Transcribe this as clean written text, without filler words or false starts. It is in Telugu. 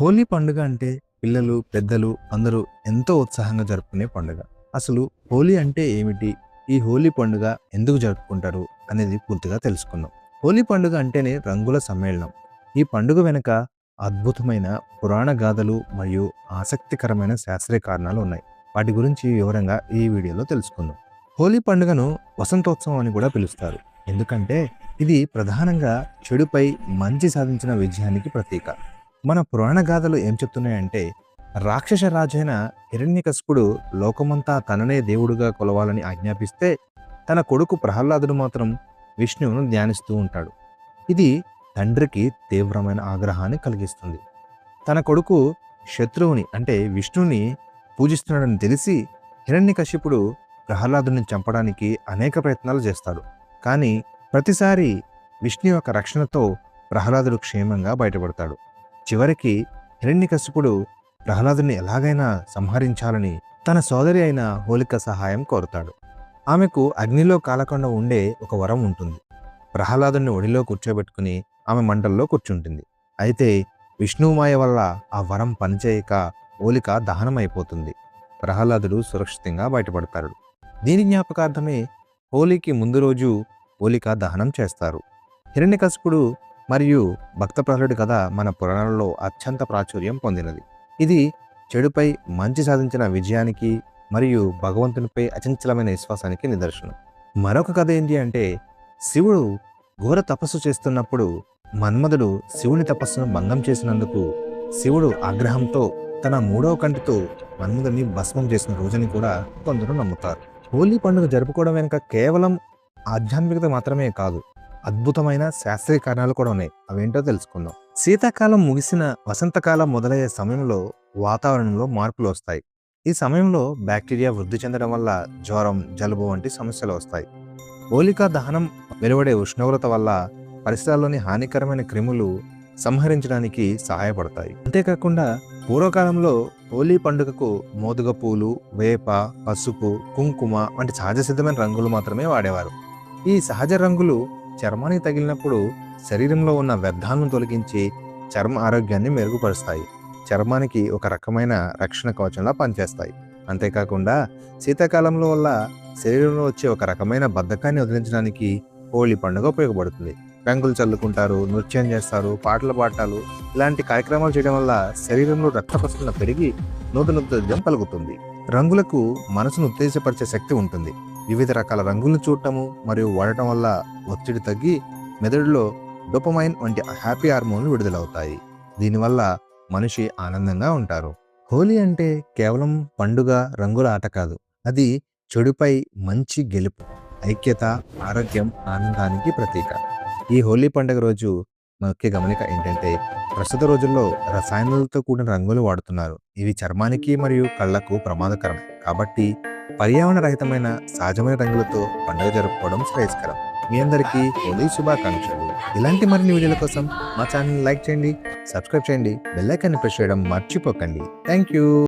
హోలీ పండుగ అంటే పిల్లలు, పెద్దలు అందరూ ఎంతో ఉత్సాహంగా జరుపుకునే పండుగ. అసలు హోలీ అంటే ఏమిటి? ఈ హోలీ పండుగ ఎందుకు జరుపుకుంటారు? అనేది పూర్తిగా తెలుసుకుందాం. హోలీ పండుగ అంటేనే రంగుల సమ్మేళనం. ఈ పండుగ వెనుక అద్భుతమైన పురాణ గాథలు మరియు ఆసక్తికరమైన శాస్త్రీయ కారణాలు ఉన్నాయి. వాటి గురించి వివరంగా ఈ వీడియోలో తెలుసుకుందాం. హోలీ పండుగను వసంతోత్సవం అని కూడా పిలుస్తారు. ఎందుకంటే ఇది ప్రధానంగా చెడుపై మంచి సాధించిన విజయానికి ప్రతీక. మన పురాణ గాథలు ఏం చెప్తున్నాయంటే రాక్షస రాజైన హిరణ్యకశిపుడు లోకమంతా తననే దేవుడుగా కొలవాలని ఆజ్ఞాపిస్తే తన కొడుకు ప్రహ్లాదుడు మాత్రం విష్ణువును ధ్యానిస్తూ ఉంటాడు. ఇది తండ్రికి తీవ్రమైన ఆగ్రహాన్ని కలిగిస్తుంది. తన కొడుకు శత్రువుని అంటే విష్ణువుని పూజిస్తున్నాడని తెలిసి హిరణ్యకశిపుడు ప్రహ్లాదుని చంపడానికి అనేక ప్రయత్నాలు చేస్తాడు. కానీ ప్రతిసారి విష్ణు యొక్క రక్షణతో ప్రహ్లాదుడు క్షేమంగా బయటపడతాడు. చివరికి హిరణ్యకశిపుడు ప్రహ్లాదుని ఎలాగైనా సంహరించాలని తన సోదరి అయిన హోలిక సహాయం కోరుతాడు. ఆమెకు అగ్నిలో కాలకుండా ఉండే ఒక వరం ఉంటుంది. ప్రహ్లాదుని ఒడిలో కూర్చోబెట్టుకుని ఆమె మంటల్లో కూర్చుంటుంది. అయితే విష్ణుమాయ వల్ల ఆ వరం పనిచేయక హోలిక దహనం అయిపోతుంది. ప్రహ్లాదుడు సురక్షితంగా బయటపడతాడు. దీని జ్ఞాపకార్థమే హోలీకి ముందు రోజు హోలిక దహనం చేస్తారు. హిరణ్యకశిపుడు మరియు భక్త ప్రహ్లాదుడి కథ మన పురాణాలలో అత్యంత ప్రాచుర్యం పొందినది. ఇది చెడుపై మంచి సాధించిన విజయానికి మరియు భగవంతునిపై అచంచలమైన విశ్వాసానికి నిదర్శనం. మరొక కథ ఏంటి అంటే శివుడు ఘోర తపస్సు చేస్తున్నప్పుడు మన్మధుడు శివుని తపస్సును భంగం చేసినందుకు శివుడు ఆగ్రహంతో తన మూడవ కంటితో మన్మధుడిని భస్మం చేసిన రోజుని కూడా కొందరు నమ్ముతారు. హోలీ పండుగ జరుపుకోవడం వెనుక కేవలం ఆధ్యాత్మికత మాత్రమే కాదు, అద్భుతమైన శాస్త్రీయ కారణాలు కూడా ఉన్నాయి. అవేంటో తెలుసుకుందాం. శీతాకాలం ముగిసిన వసంతకాలం మొదలయ్యే సమయంలో వాతావరణంలో మార్పులు వస్తాయి. ఈ సమయంలో బ్యాక్టీరియా వృద్ధి చెందడం వల్ల జ్వరం, జలుబు వంటి సమస్యలు వస్తాయి. హోలికా దహనం వెలువడే ఉష్ణోగ్రత వల్ల పరిసరాల్లోని హానికరమైన క్రిములు సంహరించడానికి సహాయపడతాయి. అంతేకాకుండా పూర్వకాలంలో హోలీ పండుగకు మోదుగ పూలు, వేప, పసుపు, కుంకుమ వంటి సహజ సిద్ధమైన రంగులు మాత్రమే వాడేవారు. ఈ సహజ రంగులు చర్మానికి తగిలినప్పుడు శరీరంలో ఉన్న వ్యర్థాలను తొలగించి చర్మ ఆరోగ్యాన్ని మెరుగుపరుస్తాయి. చర్మానికి ఒక రకమైన రక్షణ కవచంలా పనిచేస్తాయి. అంతేకాకుండా శీతాకాలంలో వల్ల శరీరంలో వచ్చే ఒక రకమైన బద్ధకాన్ని వదిలించడానికి హోలీ పండుగ ఉపయోగపడుతుంది. రంగులు చల్లుకుంటారు, నృత్యం చేస్తారు, పాటలు పాడటాలు ఇలాంటి కార్యక్రమాలు చేయడం వల్ల శరీరంలో రక్త ప్రసరణ పెరిగి నూతన ఉత్తేజం కలుగుతుంది. రంగులకు మనసును ఉత్తేజపరిచే శక్తి ఉంటుంది. వివిధ రకాల రంగులను చూడటము మరియు వాడటం వల్ల ఒత్తిడి తగ్గి మెదడులో డోపమైన్ వంటి హ్యాపీ హార్మోన్లు విడుదలవుతాయి. దీనివల్ల మనిషి ఆనందంగా ఉంటారు. హోలీ అంటే కేవలం పండుగ, రంగుల ఆట కాదు, అది చెడుపై మంచి గెలుపు, ఐక్యత, ఆరోగ్యం, ఆనందానికి ప్రతీక. ఈ హోలీ పండుగ రోజు ముఖ్య గమనిక ఏంటంటే ప్రస్తుత రోజుల్లో రసాయనాలతో కూడిన రంగులు వాడుతున్నారు. ఇవి చర్మానికి మరియు కళ్లకు ప్రమాదకరం. కాబట్టి పర్యావరణ రహితమైన సహజమైన రంగులతో పండుగ జరుపుకోవడం శ్రేయస్కరం. మీ అందరికీ హోలీ శుభాకాంక్షలు. ఇలాంటి మరిన్ని వీడియోల కోసం మా ఛానల్ లైక్ చేయండి, సబ్స్క్రైబ్ చేయండి, బెల్ ఐకాన్ ప్రెస్ చేయడం మర్చిపోకండి. Thank you.